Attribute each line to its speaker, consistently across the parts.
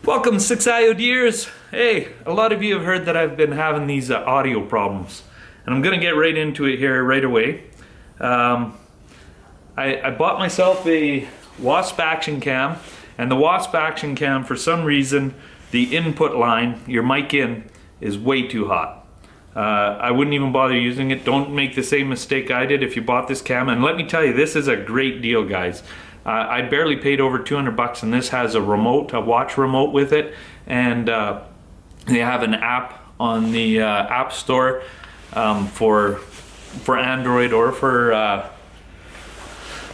Speaker 1: Welcome, 6IODers. Hey, a lot of you have heard that I've been having these audio problems, and I'm gonna get right into it here right away. I bought myself a Wasp action cam, and the Wasp action cam, for some reason, the input line, your mic in, is way too hot. I wouldn't even bother using it. Don't make the same mistake I did if you bought this cam. And let me tell you, this is a great deal, guys. I barely paid over 200 bucks, and this has a remote, a watch remote with it, and they have an app on the App Store for Android or for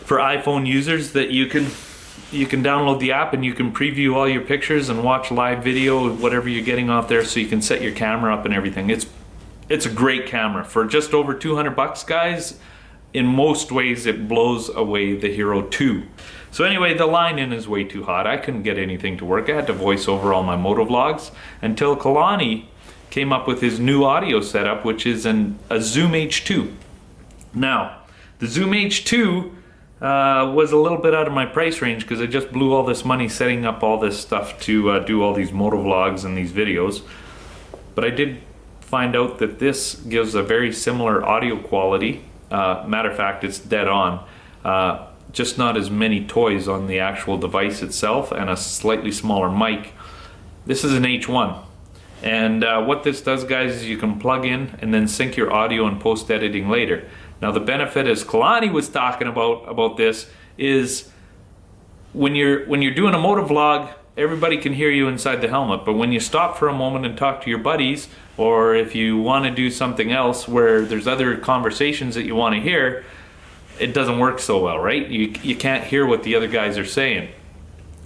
Speaker 1: iPhone users that you can download the app and you can preview all your pictures and watch live video, whatever you're getting off there, so you can set your camera up and everything. It's a great camera for just over 200 bucks, guys. In most ways, it blows away the Hero 2. So anyway, the line in is way too hot. I couldn't get anything to work. I had to voice over all my motovlogs until Kalani came up with his new audio setup, which is a Zoom H2. Now, the Zoom H2 was a little bit out of my price range because I just blew all this money setting up all this stuff to do all these motovlogs and these videos. But I did find out that this gives a very similar audio quality. Matter of fact, it's dead on. Just not as many toys on the actual device itself and a slightly smaller mic. This is an H1. And what this does, guys, is you can plug in and then sync your audio and post-editing later. Now the benefit, as Kalani was talking about this, is when you're doing a motovlog, everybody can hear you inside the helmet, but when you stop for a moment and talk to your buddies, or if you want to do something else where there's other conversations that you want to hear, it doesn't work so well, right? You can't hear what the other guys are saying.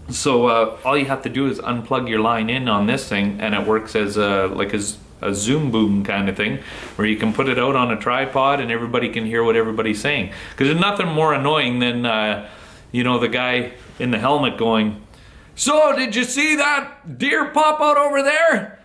Speaker 1: So all you have to do is unplug your line in on this thing, and it works as like a Zoom boom kind of thing, where you can put it out on a tripod and everybody can hear what everybody's saying. Because there's nothing more annoying than you know, the guy in the helmet going, "So, did you see that deer pop out over there?"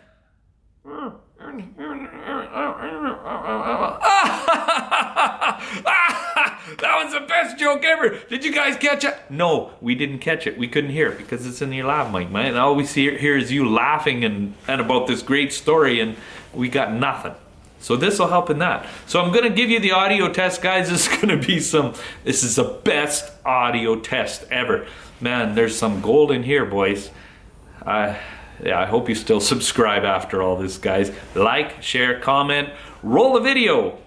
Speaker 1: That was the best joke ever. Did you guys catch it? No, we didn't catch it. We couldn't hear it because it's in your lav mic, man. And all we see here is you laughing and about this great story, and we got nothing. So this will help in that. So I'm gonna give you the audio test, guys. This is the best audio test ever. Man, there's some gold in here, boys. Yeah, I hope you still subscribe after all this, guys. Like, share, comment, roll the video.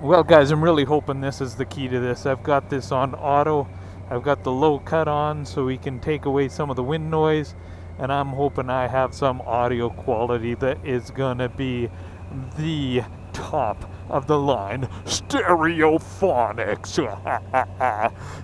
Speaker 1: Well, guys, I'm really hoping this is the key to this. I've got this on auto. I've got the low cut on so we can take away some of the wind noise, and I'm hoping I have some audio quality that is gonna be the top of the line stereophonics.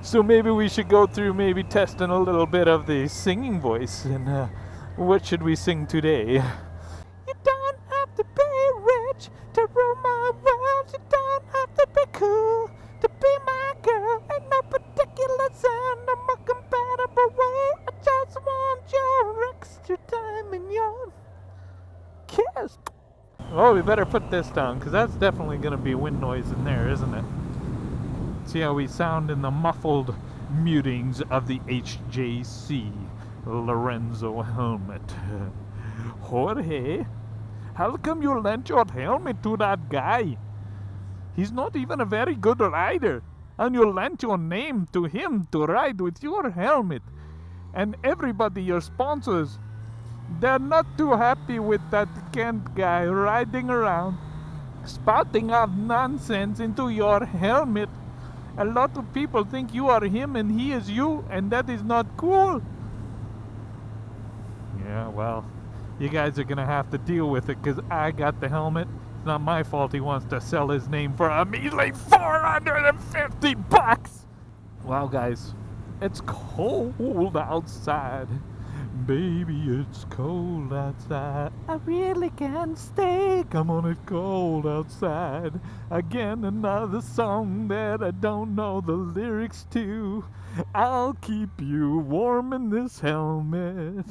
Speaker 1: So maybe we should go through testing a little bit of the singing voice. And what should we sing today? You don't have to be rich to rule my world. You don't have to be cool to be my girl. Ain't no particular sound, no more compatible way. I just want your extra time and your kiss. Oh, we better put this down, because that's definitely going to be wind noise in there, isn't it? See how we sound in the muffled mutings of the HJC Lorenzo helmet. Jorge, how come you lent your helmet to that guy? He's not even a very good rider, and you lent your name to him to ride with your helmet. And everybody, your sponsors, they're not too happy with that Kent guy riding around, spouting off nonsense into your helmet. A lot of people think you are him and he is you, and that is not cool. Yeah, well, you guys are gonna have to deal with it, because I got the helmet. It's not my fault he wants to sell his name for a measly 450 bucks. Well, guys, it's cold outside.
Speaker 2: Baby, it's cold outside. I really can't stay. Come on, it's cold outside. Again, another song that I don't know the lyrics to. I'll keep you warm in this helmet.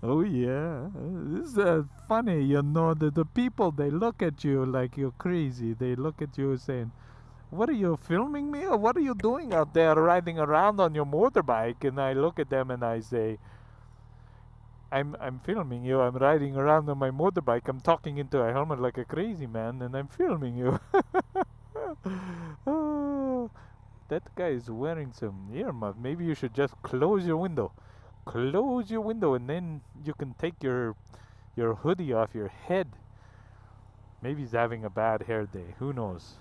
Speaker 2: Oh yeah, this is funny, you know, that the people, they look at you like you're crazy. They look at you saying, what are you, filming me, or what are you doing out there riding around on your motorbike? And I look at them and I say, I'm filming you. I'm riding around on my motorbike. I'm talking into a helmet like a crazy man, and I'm filming you. Oh, that guy is wearing some earmuffs. Maybe you should just close your window. Close your window, and then you can take your hoodie off your head. Maybe he's having a bad hair day. Who knows?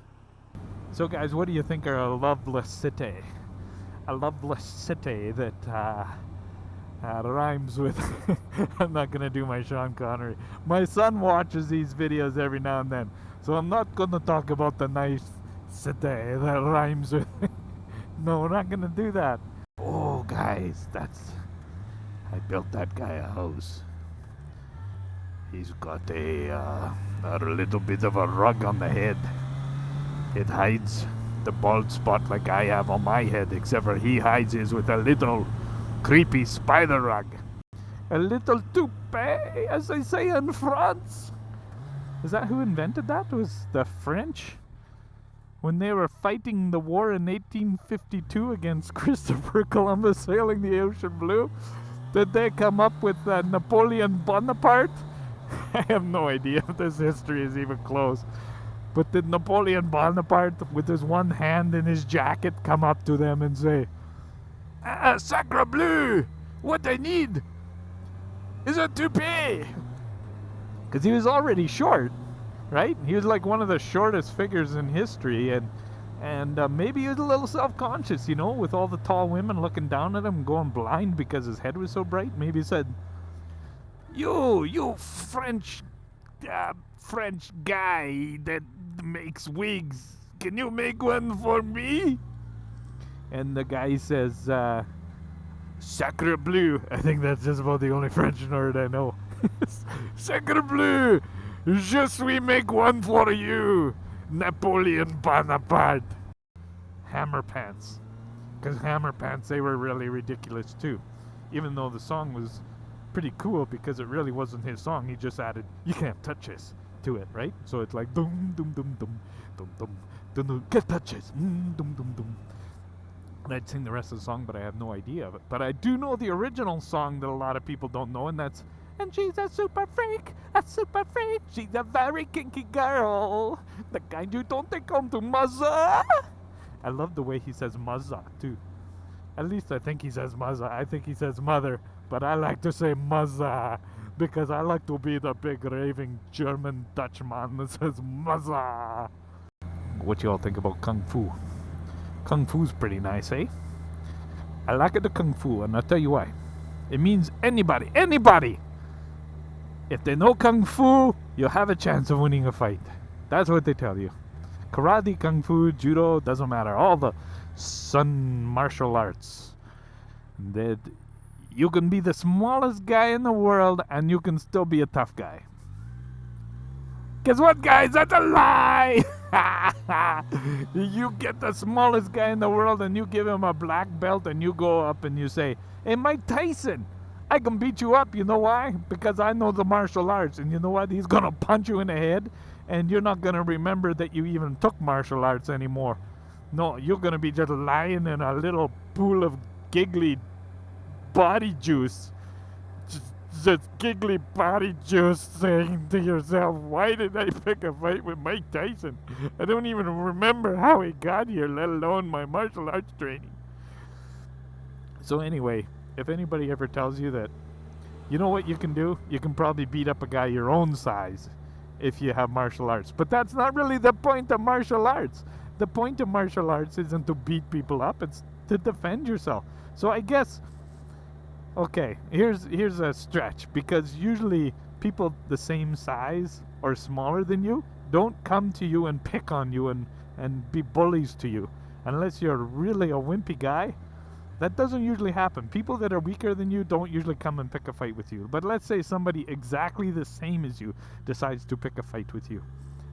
Speaker 2: So, guys, what do you think of a loveless city? A loveless city that rhymes with. I'm not gonna do my Sean Connery. My son watches these videos every now and then, so I'm not gonna talk about the nice city that rhymes with. No, we're not gonna do that. Oh, guys, I built that guy a house. He's got a little bit of a rug on the head. It hides the bald spot like I have on my head, except for he hides his with a little creepy spider rug. A little toupee, as they say in France. Is that who invented that? Was the French? When they were fighting the war in 1852 against Christopher Columbus sailing the ocean blue, did they come up with Napoleon Bonaparte? I have no idea if this history is even close. But did Napoleon Bonaparte, with his one hand in his jacket, come up to them and say, Sacre bleu! What I need is a toupee! Because he was already short, right? He was like one of the shortest figures in history, and maybe he was a little self-conscious, you know, with all the tall women looking down at him, going blind because his head was so bright. Maybe he said, You French guy that makes wigs, can you make one for me? And the guy says, Sacre bleu. I think that's just about the only French word I know. Sacre bleu. Je suis make one for you. Napoleon Bonaparte. Hammer Pants. Because Hammer Pants, they were really ridiculous too. Even though the song was pretty cool because it really wasn't his song. He just added, you can't touch this to it, right? So it's like, dum dum dum dum dum dum dum dum, can't touch this, dum dum dum. And I'd sing the rest of the song, but I have no idea of it. But I do know the original song that a lot of people don't know, and that's, and she's a super freak, she's a very kinky girl, the kind you don't take home to mother. I love the way he says mother, too. At least I think he says mother. I think he says mother, but I like to say mother, because I like to be the big raving German Dutchman that says mother. What you all think about Kung Fu? Kung Fu's pretty nice, eh? I like it, the Kung Fu, and I'll tell you why. It means anybody. If they know Kung Fu, you'll have a chance of winning a fight. That's what they tell you. Karate, Kung Fu, Judo, doesn't matter. All the Sun martial arts. That you can be the smallest guy in the world and you can still be a tough guy. Guess what, guys? That's a lie! You get the smallest guy in the world and you give him a black belt and you go up and you say, hey, Mike Tyson, I can beat you up. You know why? Because I know the martial arts. And you know what? He's going to punch you in the head and you're not going to remember that you even took martial arts anymore. No, you're going to be just lying in a little pool of giggly body juice. Just giggly body juice, saying to yourself, why did I pick a fight with Mike Tyson? I don't even remember how he got here, let alone my martial arts training. So anyway, if anybody ever tells you that, you know what you can do? You can probably beat up a guy your own size if you have martial arts. But that's not really the point of martial arts. The point of martial arts isn't to beat people up, it's to defend yourself. So I guess, okay, here's a stretch, because usually people the same size or smaller than you don't come to you and pick on you and be bullies to you. Unless you're really a wimpy guy, That doesn't usually happen. People that are weaker than you don't usually come and pick a fight with you. But let's say somebody exactly the same as you decides to pick a fight with you.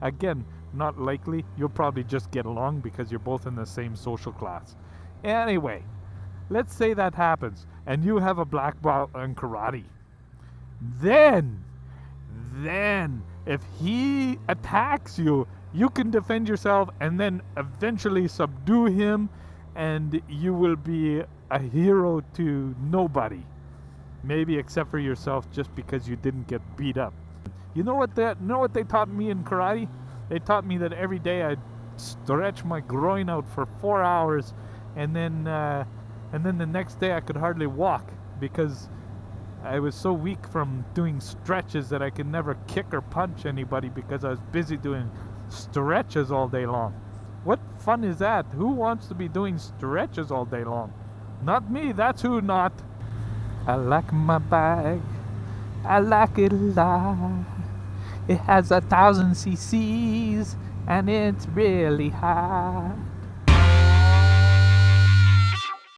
Speaker 2: Again, not likely. You'll probably just get along because you're both in the same social class. Anyway, let's say that happens and you have a black belt in karate. Then, if he attacks you, you can defend yourself and then eventually subdue him, and you will be a hero to nobody. Maybe except for yourself, just because you didn't get beat up. You know what they taught me in karate? They taught me that every day I'd stretch my groin out for 4 hours, and then the next day I could hardly walk because I was so weak from doing stretches that I could never kick or punch anybody because I was busy doing stretches all day long. What fun is that? Who wants to be doing stretches all day long? Not me, that's who not. I like my bag. I like it a lot. It has 1,000 cc's and it's really high.